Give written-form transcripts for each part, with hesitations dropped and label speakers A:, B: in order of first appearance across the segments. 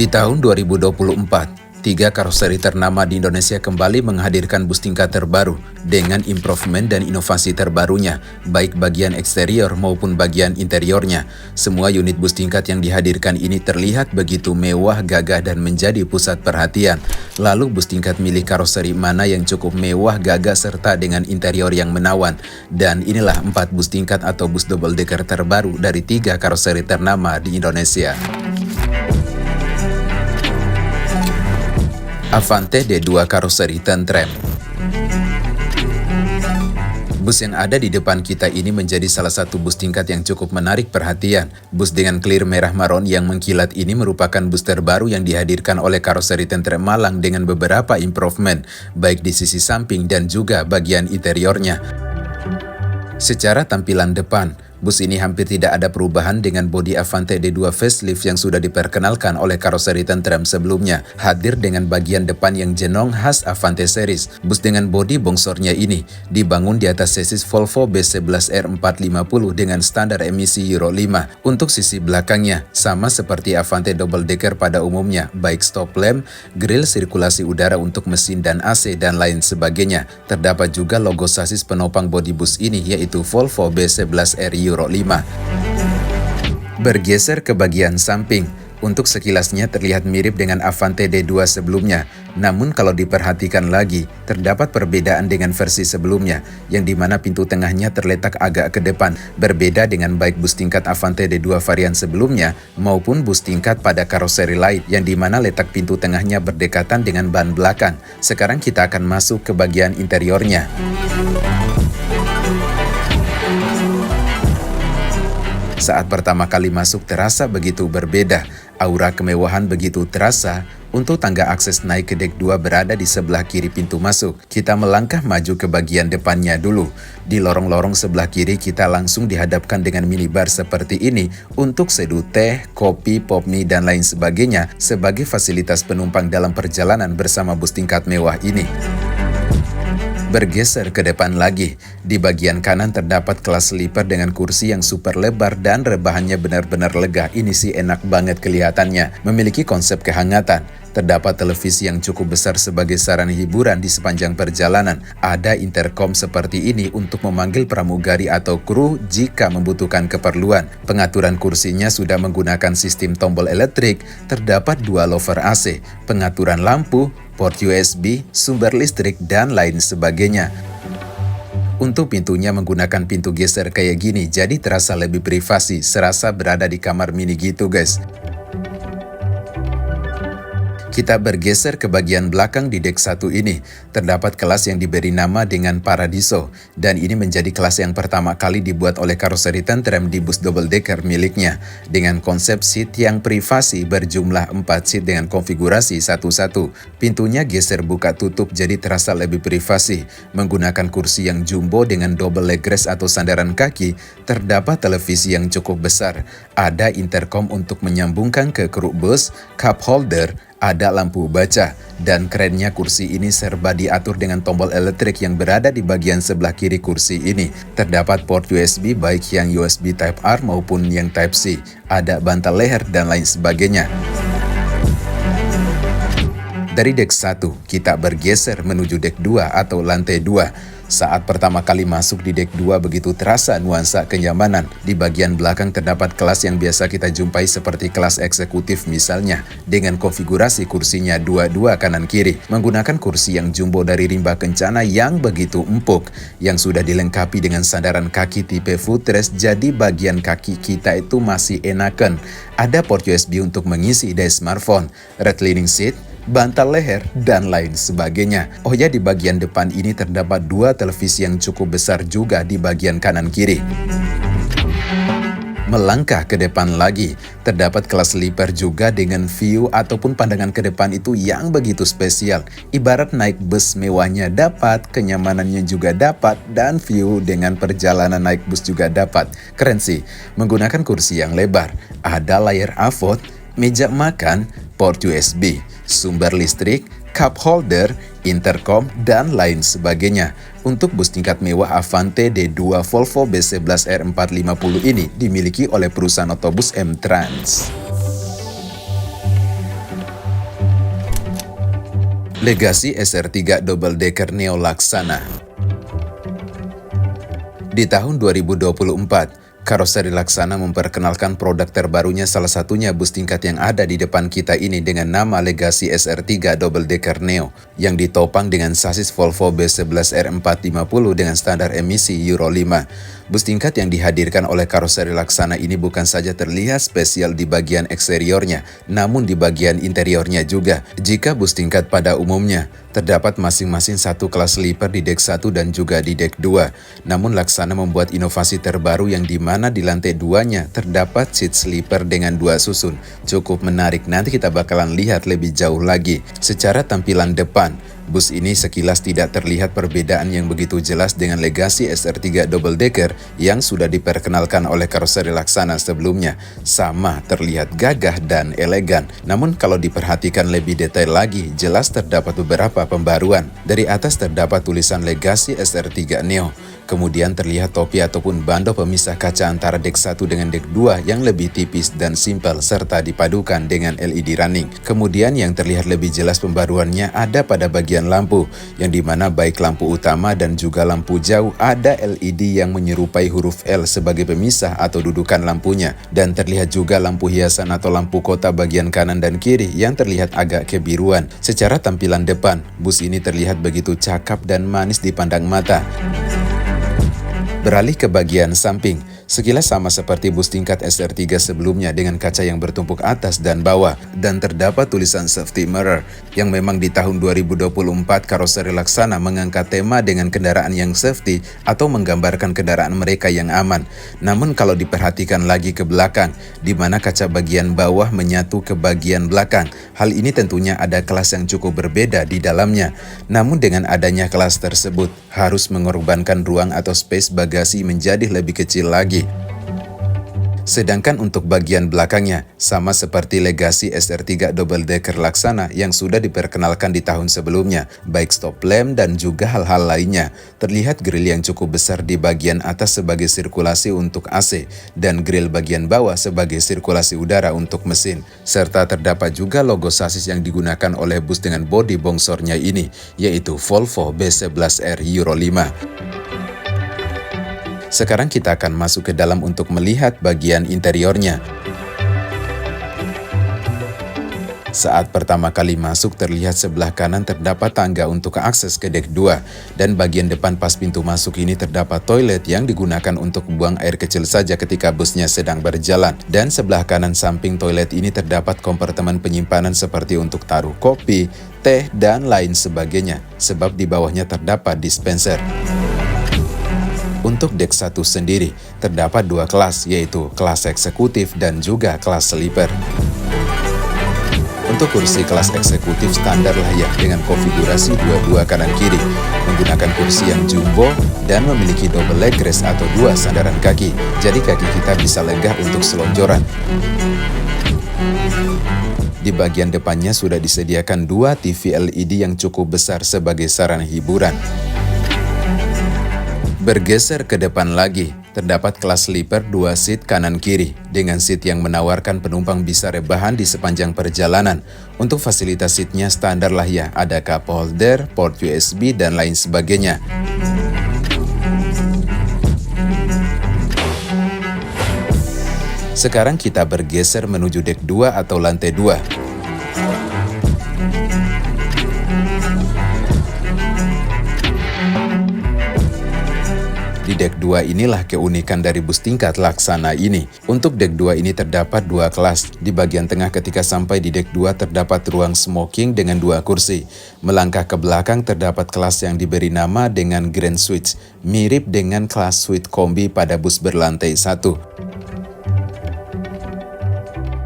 A: Di tahun 2024, 3 karoseri ternama di Indonesia kembali menghadirkan bus tingkat terbaru dengan improvement dan inovasi terbarunya, baik bagian eksterior maupun bagian interiornya. Semua unit bus tingkat yang dihadirkan ini terlihat begitu mewah, gagah, dan menjadi pusat perhatian. Lalu bus tingkat milik karoseri mana yang cukup mewah, gagah, serta dengan interior yang menawan? Dan inilah 4 bus tingkat atau bus double decker terbaru dari 3 karoseri ternama di Indonesia. Avante D2 karoseri Tentrem. Bus yang ada di depan kita ini menjadi salah satu bus tingkat yang cukup menarik perhatian. Bus dengan clear merah maron yang mengkilat ini merupakan bus terbaru yang dihadirkan oleh karoseri Tentrem Malang dengan beberapa improvement, baik di sisi samping dan juga bagian interiornya. Secara tampilan depan, bus ini hampir tidak ada perubahan dengan bodi Avante D2 facelift yang sudah diperkenalkan oleh karoseri Tentrem sebelumnya. Hadir dengan bagian depan yang jenong khas Avante series. Bus dengan bodi bongsornya ini dibangun di atas sesis Volvo B11R450 dengan standar emisi Euro 5. Untuk sisi belakangnya, sama seperti Avante double decker pada umumnya, baik stop lamp, grill sirkulasi udara untuk mesin dan AC, dan lain sebagainya. Terdapat juga logo sasis penopang bodi bus ini, yaitu Volvo B11R Euro 5. Bergeser ke bagian samping, untuk sekilasnya terlihat mirip dengan Avante D2 sebelumnya. Namun kalau diperhatikan lagi, terdapat perbedaan dengan versi sebelumnya, yang dimana pintu tengahnya terletak agak ke depan. Berbeda dengan baik bus tingkat Avante D2 varian sebelumnya, maupun bus tingkat pada karoseri lain, yang dimana letak pintu tengahnya berdekatan dengan ban belakang. Sekarang kita akan masuk ke bagian interiornya. Saat pertama kali masuk terasa begitu berbeda, aura kemewahan begitu terasa. Untuk tangga akses naik ke dek 2 berada di sebelah kiri pintu masuk. Kita melangkah maju ke bagian depannya dulu. Di lorong-lorong sebelah kiri kita langsung dihadapkan dengan minibar seperti ini untuk seduh teh, kopi, pop mie, dan lain sebagainya sebagai fasilitas penumpang dalam perjalanan bersama bus tingkat mewah ini. Bergeser ke depan lagi, di bagian kanan terdapat kelas sleeper dengan kursi yang super lebar dan rebahannya benar-benar lega. Ini sih enak banget kelihatannya, memiliki konsep kehangatan. Terdapat televisi yang cukup besar sebagai sarana hiburan di sepanjang perjalanan. Ada intercom seperti ini untuk memanggil pramugari atau kru jika membutuhkan keperluan. Pengaturan kursinya sudah menggunakan sistem tombol elektrik, terdapat 2 lover AC, pengaturan lampu, port USB, sumber listrik, dan lain sebagainya. Untuk pintunya menggunakan pintu geser kayak gini, jadi terasa lebih privasi, serasa berada di kamar mini gitu guys. Kita bergeser ke bagian belakang di dek 1 ini. Terdapat kelas yang diberi nama dengan Paradiso, dan ini menjadi kelas yang pertama kali dibuat oleh karoseri Tentrem di bus double decker miliknya, dengan konsep seat yang privasi berjumlah 4 seat dengan konfigurasi 1-1. Pintunya geser buka tutup jadi terasa lebih privasi. Menggunakan kursi yang jumbo dengan double leg rest atau sandaran kaki, terdapat televisi yang cukup besar. Ada intercom untuk menyambungkan ke kruk bus, cup holder, ada lampu baca, dan kerennya kursi ini serba diatur dengan tombol elektrik yang berada di bagian sebelah kiri kursi ini. Terdapat port USB baik yang USB Type R maupun yang Type C, ada bantal leher, dan lain sebagainya. Dari dek 1, kita bergeser menuju dek 2 atau lantai 2. Saat pertama kali masuk di dek 2 begitu terasa nuansa kenyamanan. Di bagian belakang terdapat kelas yang biasa kita jumpai seperti kelas eksekutif misalnya, dengan konfigurasi kursinya 2-2 kanan kiri, menggunakan kursi yang jumbo dari rimba kencana yang begitu empuk, yang sudah dilengkapi dengan sandaran kaki tipe footrest, jadi bagian kaki kita itu masih enakan. Ada port USB untuk mengisi daya smartphone, reclining seat, bantal leher, dan lain sebagainya. Oh ya, di bagian depan ini terdapat 2 televisi yang cukup besar juga di bagian kanan kiri. Melangkah ke depan lagi, terdapat kelas sleeper juga dengan view ataupun pandangan ke depan itu yang begitu spesial. Ibarat naik bus mewahnya dapat, kenyamanannya juga dapat, dan view dengan perjalanan naik bus juga dapat. Keren sih, menggunakan kursi yang lebar, ada layar AVOD, meja makan, port USB, sumber listrik, cup holder, intercom, dan lain sebagainya. Untuk bus tingkat mewah Avante D2 Volvo B11R450 ini dimiliki oleh perusahaan otobus M-Trans. Legasi SR3 Double Decker Neo Laksana. Di tahun 2024, karoseri Laksana memperkenalkan produk terbarunya, salah satunya bus tingkat yang ada di depan kita ini dengan nama Legasi SR3 Double Decker Neo yang ditopang dengan sasis Volvo B11R450 dengan standar emisi Euro 5. Bus tingkat yang dihadirkan oleh karoseri Laksana ini bukan saja terlihat spesial di bagian eksteriornya, namun di bagian interiornya juga. Jika bus tingkat pada umumnya terdapat masing-masing satu kelas sleeper di dek 1 dan juga di dek 2. Namun Laksana membuat inovasi terbaru yang dimana di lantai 2-nya terdapat seat sleeper dengan 2 susun. Cukup menarik, nanti kita bakalan lihat lebih jauh lagi. Secara tampilan depan, bus ini sekilas tidak terlihat perbedaan yang begitu jelas dengan Legasi SR3 Double Decker yang sudah diperkenalkan oleh karoseri Laksana sebelumnya. Sama, terlihat gagah dan elegan. Namun kalau diperhatikan lebih detail lagi, jelas terdapat beberapa pembaruan. Dari atas terdapat tulisan Legasi SR3 Neo. Kemudian terlihat topi ataupun bando pemisah kaca antara dek 1 dengan dek 2 yang lebih tipis dan simpel serta dipadukan dengan LED running. Kemudian yang terlihat lebih jelas pembaruannya ada pada bagian lampu, yang dimana baik lampu utama dan juga lampu jauh ada LED yang menyerupai huruf L sebagai pemisah atau dudukan lampunya. Dan terlihat juga lampu hiasan atau lampu kota bagian kanan dan kiri yang terlihat agak kebiruan. Secara tampilan depan, bus ini terlihat begitu cakap dan manis dipandang mata. Beralih ke bagian samping, sekilas sama seperti bus tingkat SR3 sebelumnya dengan kaca yang bertumpuk atas dan bawah, dan terdapat tulisan safety mirror yang memang di tahun 2024 karoseri Laksana mengangkat tema dengan kendaraan yang safety atau menggambarkan kendaraan mereka yang aman. Namun kalau diperhatikan lagi ke belakang, di mana kaca bagian bawah menyatu ke bagian belakang, hal ini tentunya ada kelas yang cukup berbeda di dalamnya. Namun dengan adanya kelas tersebut, harus mengorbankan ruang atau space bagasi menjadi lebih kecil lagi. Sedangkan untuk bagian belakangnya, sama seperti Legasi SR3 Double Decker Laksana yang sudah diperkenalkan di tahun sebelumnya, baik stop lamp dan juga hal-hal lainnya. Terlihat grill yang cukup besar di bagian atas sebagai sirkulasi untuk AC, dan grill bagian bawah sebagai sirkulasi udara untuk mesin. Serta terdapat juga logo sasis yang digunakan oleh bus dengan bodi bongsornya ini, yaitu Volvo B11R Euro 5. Sekarang kita akan masuk ke dalam untuk melihat bagian interiornya. Saat pertama kali masuk, terlihat sebelah kanan terdapat tangga untuk akses ke dek 2, dan bagian depan pas pintu masuk ini terdapat toilet yang digunakan untuk buang air kecil saja ketika busnya sedang berjalan. Dan sebelah kanan samping toilet ini terdapat kompartemen penyimpanan seperti untuk taruh kopi, teh, dan lain sebagainya, sebab di bawahnya terdapat dispenser. Untuk dek 1 sendiri, terdapat 2 kelas, yaitu kelas eksekutif dan juga kelas sleeper. Untuk kursi kelas eksekutif standar layak dengan konfigurasi 2-2 kanan-kiri, menggunakan kursi yang jumbo dan memiliki double leg rest atau 2 sandaran kaki, jadi kaki kita bisa lenggah untuk selonjoran. Di bagian depannya sudah disediakan 2 TV LED yang cukup besar sebagai sarana hiburan. Bergeser ke depan lagi, terdapat kelas sleeper 2 seat kanan-kiri dengan seat yang menawarkan penumpang bisa rebahan di sepanjang perjalanan. Untuk fasilitas seatnya standar lah ya, ada cup holder, port USB, dan lain sebagainya. Sekarang kita bergeser menuju dek 2 atau lantai 2. Di dek 2 inilah keunikan dari bus tingkat Laksana ini. Untuk dek 2 ini terdapat 2 kelas. Di bagian tengah ketika sampai di dek 2 terdapat ruang smoking dengan 2 kursi. Melangkah ke belakang terdapat kelas yang diberi nama dengan Grand Suite, mirip dengan kelas suite kombi pada bus berlantai 1.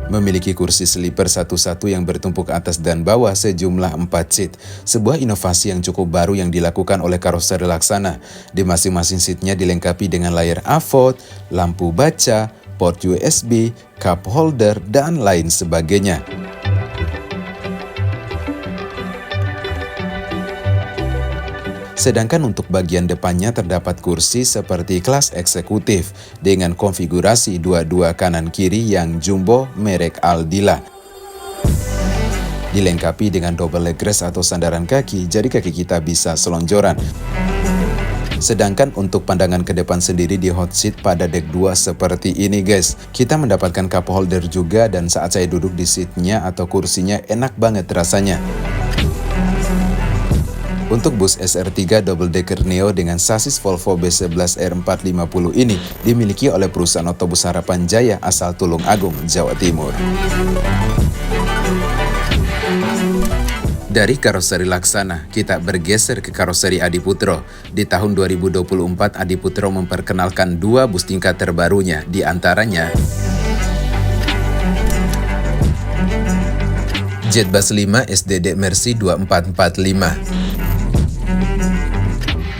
A: Memiliki kursi sleeper satu-satu yang bertumpuk atas dan bawah sejumlah 4 seat. Sebuah inovasi yang cukup baru yang dilakukan oleh karoseri Laksana. Di masing-masing seatnya dilengkapi dengan layar AVOD, lampu baca, port USB, cup holder, dan lain sebagainya. Sedangkan untuk bagian depannya terdapat kursi seperti kelas eksekutif dengan konfigurasi 2-2 kanan-kiri yang jumbo merek Aldila. Dilengkapi dengan double leg rest atau sandaran kaki, jadi kaki kita bisa selonjoran. Sedangkan untuk pandangan ke depan sendiri di hot seat pada deck 2 seperti ini guys. Kita mendapatkan cup holder juga dan saat saya duduk di seatnya atau kursinya enak banget rasanya. Untuk bus SR3 Double Decker Neo dengan sasis Volvo B11R450 ini dimiliki oleh perusahaan otobus Harapan Jaya asal Tulung Agung, Jawa Timur. Dari karoseri Laksana, kita bergeser ke karoseri Adiputro. Di tahun 2024, Adiputro memperkenalkan 2 bus tingkat terbarunya, di antaranya Jetbus 5 SDD Mercy 2445.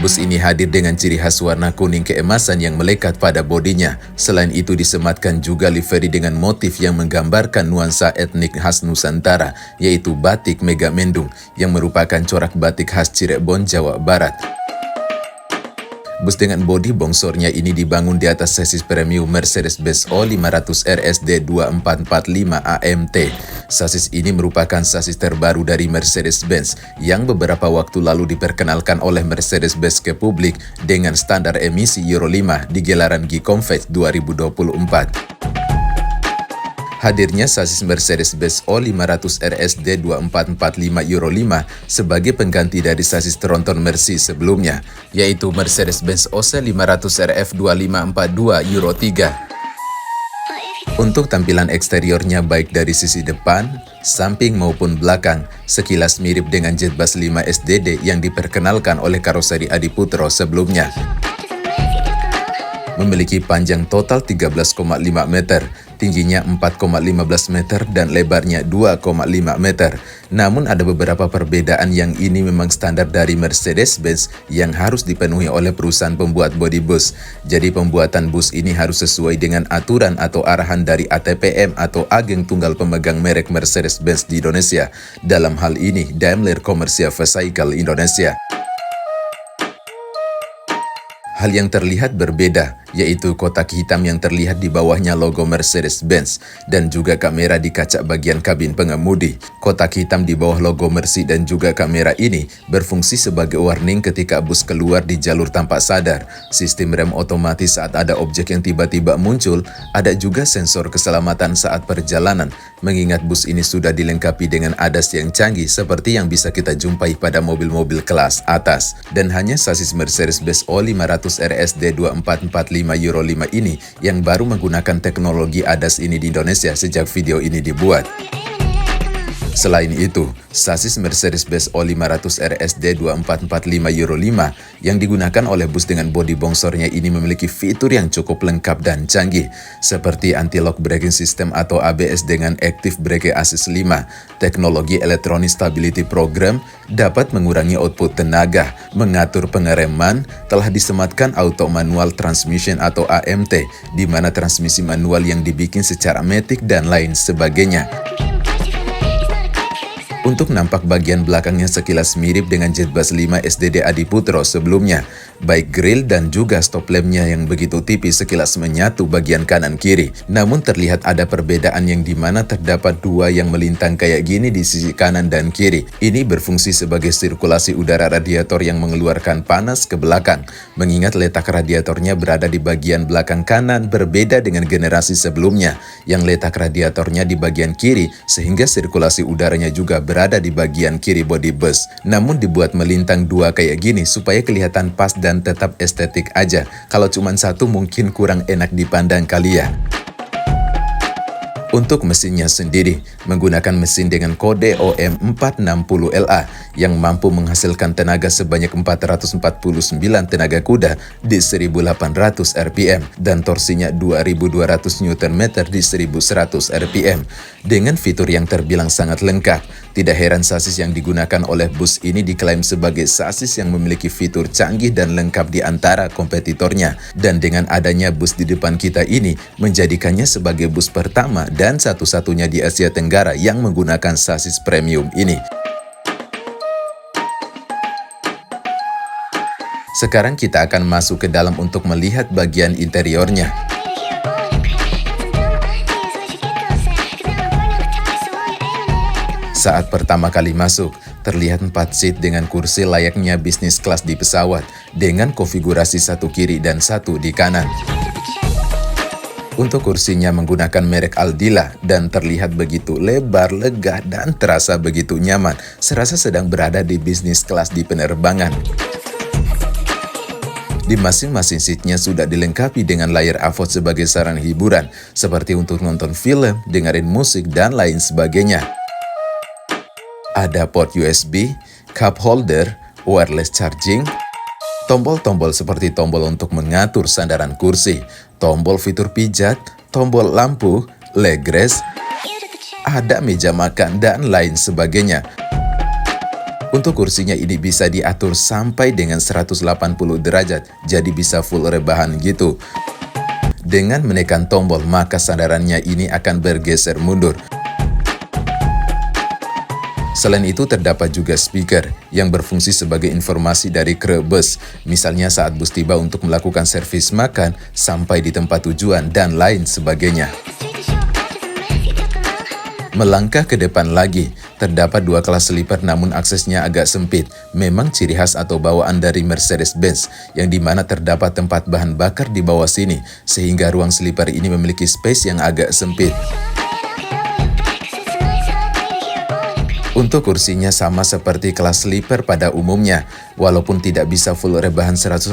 A: Bus ini hadir dengan ciri khas warna kuning keemasan yang melekat pada bodinya. Selain itu disematkan juga livery dengan motif yang menggambarkan nuansa etnik khas Nusantara, yaitu batik Megamendung, yang merupakan corak batik khas Cirebon, Jawa Barat. Bus dengan bodi bongsornya ini dibangun di atas sasis premium Mercedes-Benz O 500 RSD 2445 AMT. Sasis ini merupakan sasis terbaru dari Mercedes-Benz yang beberapa waktu lalu diperkenalkan oleh Mercedes-Benz ke publik dengan standar emisi Euro 5 di gelaran G-Convect 2024. Hadirnya sasis Mercedes-Benz O 500 RSD 2445 Euro 5 sebagai pengganti dari sasis tronton Mercy sebelumnya, yaitu Mercedes-Benz OC 500 RF 2542 Euro 3. Untuk tampilan eksteriornya baik dari sisi depan, samping maupun belakang, sekilas mirip dengan Jetbus 5 SDD yang diperkenalkan oleh karoseri Adiputro sebelumnya. Memiliki panjang total 13,5 meter, tingginya 4,15 meter dan lebarnya 2,5 meter. Namun ada beberapa perbedaan yang ini memang standar dari Mercedes-Benz yang harus dipenuhi oleh perusahaan pembuat bodi bus. Jadi pembuatan bus ini harus sesuai dengan aturan atau arahan dari ATPM atau Ageng Tunggal Pemegang Merek Mercedes-Benz di Indonesia. Dalam hal ini Daimler Commercial Vehicle Indonesia. Hal yang terlihat berbeda, yaitu kotak hitam yang terlihat di bawahnya logo Mercedes-Benz dan juga kamera di kaca bagian kabin pengemudi. Kotak hitam di bawah logo Mercy dan juga kamera ini berfungsi sebagai warning ketika bus keluar di jalur tanpa sadar. Sistem rem otomatis saat ada objek yang tiba-tiba muncul, ada juga sensor keselamatan saat perjalanan, mengingat bus ini sudah dilengkapi dengan ADAS yang canggih seperti yang bisa kita jumpai pada mobil-mobil kelas atas. Dan hanya sasis Mercedes-Benz O 500 RSD 2445 Euro 5 ini yang baru menggunakan teknologi ADAS ini di Indonesia sejak video ini dibuat. Selain itu, sasis Mercedes-Benz O 500 RSD 2445 Euro 5 yang digunakan oleh bus dengan bodi bongsornya ini memiliki fitur yang cukup lengkap dan canggih, seperti anti-lock braking system atau ABS dengan Active Brake Assist 5, teknologi Electronic Stability Program, dapat mengurangi output tenaga, mengatur pengereman, telah disematkan Auto Manual Transmission atau AMT, di mana transmisi manual yang dibikin secara matic dan lain sebagainya. Untuk nampak bagian belakangnya sekilas mirip dengan Jetbus 5 SDD Adiputro sebelumnya, baik grill dan juga stop lampnya yang begitu tipis sekilas menyatu bagian kanan kiri. Namun terlihat ada perbedaan yang dimana terdapat 2 yang melintang kayak gini di sisi kanan dan kiri. Ini berfungsi sebagai sirkulasi udara radiator yang mengeluarkan panas ke belakang, mengingat letak radiatornya berada di bagian belakang kanan berbeda dengan generasi sebelumnya, yang letak radiatornya di bagian kiri sehingga sirkulasi udaranya juga berada di bagian kiri bodi bus. Namun dibuat melintang 2 kayak gini supaya kelihatan pas dan tetap estetik aja. Kalau cuma satu mungkin kurang enak dipandang kali ya. Untuk mesinnya sendiri, menggunakan mesin dengan kode OM460LA yang mampu menghasilkan tenaga sebanyak 449 tenaga kuda di 1800 rpm dan torsinya 2200 Nm di 1100 rpm. Dengan fitur yang terbilang sangat lengkap, tidak heran sasis yang digunakan oleh bus ini diklaim sebagai sasis yang memiliki fitur canggih dan lengkap di antara kompetitornya. Dan dengan adanya bus di depan kita ini, menjadikannya sebagai bus pertama dan satu-satunya di Asia Tenggara yang menggunakan sasis premium ini. Sekarang kita akan masuk ke dalam untuk melihat bagian interiornya. Saat pertama kali masuk, terlihat 4 seat dengan kursi layaknya bisnis kelas di pesawat, dengan konfigurasi satu kiri dan satu di kanan. Untuk kursinya menggunakan merek Aldila dan terlihat begitu lebar, lega, dan terasa begitu nyaman, serasa sedang berada di bisnis kelas di penerbangan. Di masing-masing seatnya sudah dilengkapi dengan layar AVOD sebagai sarana hiburan, seperti untuk nonton film, dengerin musik, dan lain sebagainya. Ada port USB, cup holder, wireless charging, tombol-tombol seperti tombol untuk mengatur sandaran kursi, tombol fitur pijat, tombol lampu, leg rest, ada meja makan, dan lain sebagainya. Untuk kursinya ini bisa diatur sampai dengan 180 derajat, jadi bisa full rebahan gitu. Dengan menekan tombol, maka sandarannya ini akan bergeser mundur. Selain itu terdapat juga speaker yang berfungsi sebagai informasi dari kru bus, misalnya saat bus tiba untuk melakukan servis makan, sampai di tempat tujuan, dan lain sebagainya. Melangkah ke depan lagi, terdapat 2 kelas sleeper namun aksesnya agak sempit. Memang ciri khas atau bawaan dari Mercedes-Benz, yang dimana terdapat tempat bahan bakar di bawah sini, sehingga ruang sleeper ini memiliki space yang agak sempit. Untuk kursinya sama seperti kelas sleeper pada umumnya, walaupun tidak bisa full rebahan 180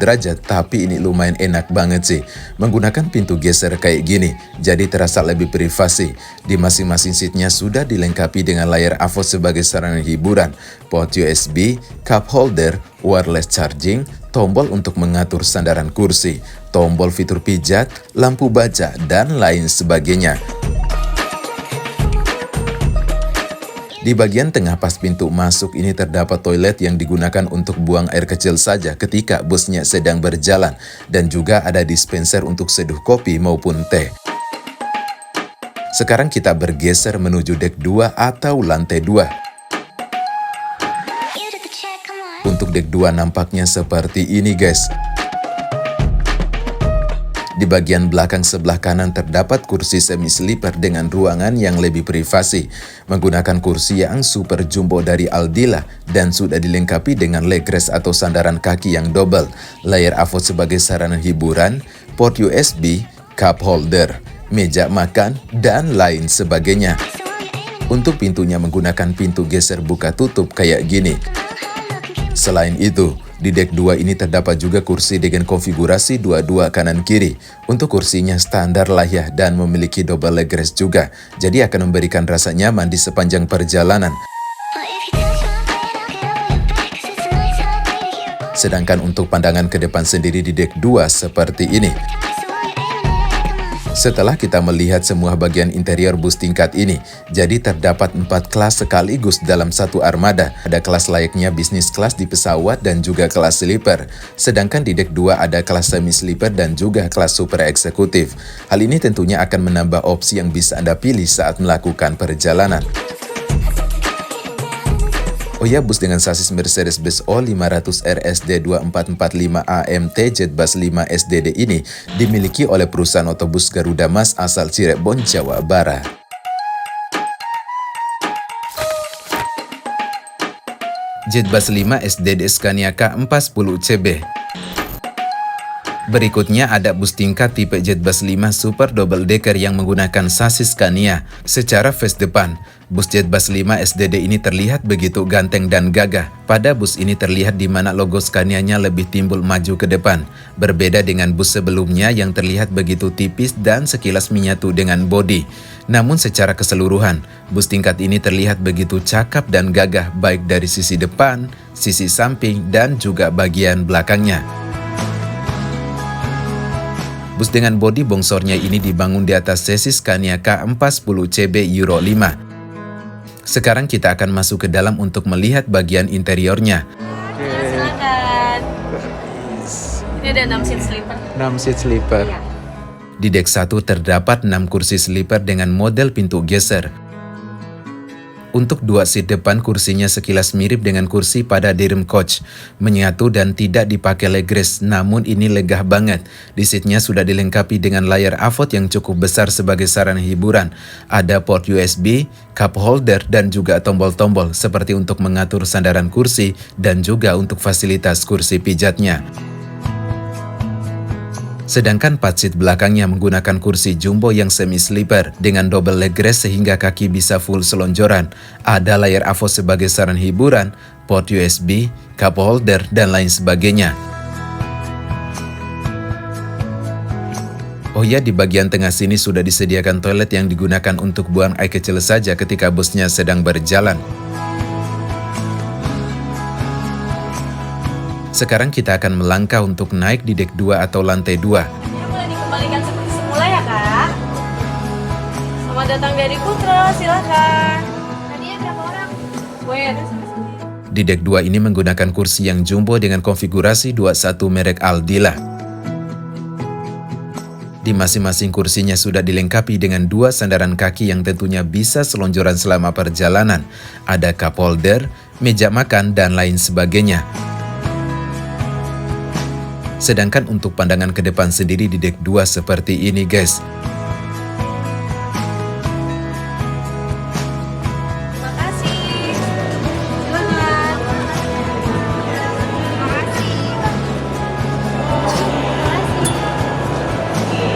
A: derajat, tapi ini lumayan enak banget sih. Menggunakan pintu geser kayak gini, jadi terasa lebih privasi. Di masing-masing seatnya sudah dilengkapi dengan layar AVOD sebagai sarana hiburan, port USB, cup holder, wireless charging, tombol untuk mengatur sandaran kursi, tombol fitur pijat, lampu baca, dan lain sebagainya. Di bagian tengah pas pintu masuk ini terdapat toilet yang digunakan untuk buang air kecil saja ketika busnya sedang berjalan, dan juga ada dispenser untuk seduh kopi maupun teh. Sekarang kita bergeser menuju dek 2 atau lantai 2. Untuk dek 2 nampaknya seperti ini guys. Di bagian belakang sebelah kanan terdapat kursi semi sleeper dengan ruangan yang lebih privasi, menggunakan kursi yang super jumbo dari Aldila dan sudah dilengkapi dengan leg rest atau sandaran kaki yang double, layar AVOD sebagai sarana hiburan, port USB, cup holder, meja makan, dan lain sebagainya. Untuk pintunya menggunakan pintu geser buka tutup kayak gini. Selain itu, di dek 2 ini terdapat juga kursi dengan konfigurasi 2-2 kanan kiri. Untuk kursinya standar lah ya, dan memiliki double leg rest juga, jadi akan memberikan rasa nyaman di sepanjang perjalanan. Sedangkan untuk pandangan ke depan sendiri di dek 2 seperti ini. Setelah kita melihat semua bagian interior bus tingkat ini, jadi terdapat 4 kelas sekaligus dalam satu armada. Ada kelas layaknya bisnis kelas di pesawat dan juga kelas sleeper. Sedangkan di dek 2 ada kelas semi sleeper dan juga kelas super eksekutif. Hal ini tentunya akan menambah opsi yang bisa Anda pilih saat melakukan perjalanan. Oh ya, bus dengan sasis Mercedes-Benz O500 RSD 2445 AMT Jetbus 5 SDD ini dimiliki oleh perusahaan otobus Garuda Mas asal Cirebon, Jawa Barat. Jetbus 5 SDD Scania K410CB. Berikutnya ada bus tingkat tipe Jetbus 5 Super Double Decker yang menggunakan sasis Scania. Secara face depan, bus Jetbus 5 SDD ini terlihat begitu ganteng dan gagah. Pada bus ini terlihat di mana logo Scania-nya lebih timbul maju ke depan. Berbeda dengan bus sebelumnya yang terlihat begitu tipis dan sekilas menyatu dengan bodi. Namun secara keseluruhan, bus tingkat ini terlihat begitu cakep dan gagah baik dari sisi depan, sisi samping, dan juga bagian belakangnya. Bus dengan bodi bongsornya ini dibangun di atas sasis Scania K410CB Euro 5. Sekarang kita akan masuk ke dalam untuk melihat bagian interiornya.
B: Silakan. Ini ada 6 seat sleeper.
A: 6 seat sleeper.
B: Iya.
A: Di dek 1 terdapat 6 kursi sleeper dengan model pintu geser. Untuk dua seat depan, kursinya sekilas mirip dengan kursi pada Dream Coach. Menyatu dan tidak dipakai legress, namun ini legah banget. Di seatnya sudah dilengkapi dengan layar AVOD yang cukup besar sebagai sarana hiburan. Ada port USB, cup holder, dan juga tombol-tombol seperti untuk mengatur sandaran kursi dan juga untuk fasilitas kursi pijatnya. Sedangkan 4 seat belakangnya menggunakan kursi jumbo yang semi-sleeper dengan double legress sehingga kaki bisa full selonjoran. Ada layar AVOD sebagai saran hiburan, port USB, cup holder, dan lain sebagainya. Oh ya, di bagian tengah sini sudah disediakan toilet yang digunakan untuk buang air kecil saja ketika busnya sedang berjalan. Sekarang kita akan melangkah untuk naik di dek 2 atau lantai 2.
B: Ini boleh dikembalikan seperti semula ya, Kak? Selamat datang dari Putra, silakan. Tadinya berapa orang? Wait.
A: Di dek 2 ini menggunakan kursi yang jumbo dengan konfigurasi 21 merek Aldila. Di masing-masing kursinya sudah dilengkapi dengan 2 sandaran kaki yang tentunya bisa selonjoran selama perjalanan. Ada cup holder, meja makan, dan lain sebagainya. Sedangkan untuk pandangan ke depan sendiri di dek 2 seperti ini, guys.
B: Terima kasih. Silakan. Terima kasih.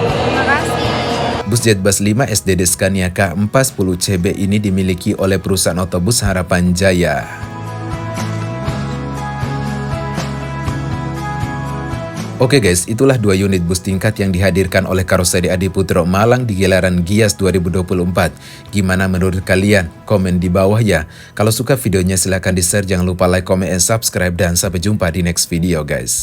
B: Terima kasih.
A: Bus Jetbus 5 SDD Scania K410CB ini dimiliki oleh perusahaan otobus Harapan Jaya. Oke guys, itulah 2 unit bus tingkat yang dihadirkan oleh Karoseri Adiputro Malang di gelaran Gias 2024. Gimana menurut kalian? Komen di bawah ya. Kalau suka videonya silahkan di-share, jangan lupa like, comment, and subscribe, dan sampai jumpa di next video guys.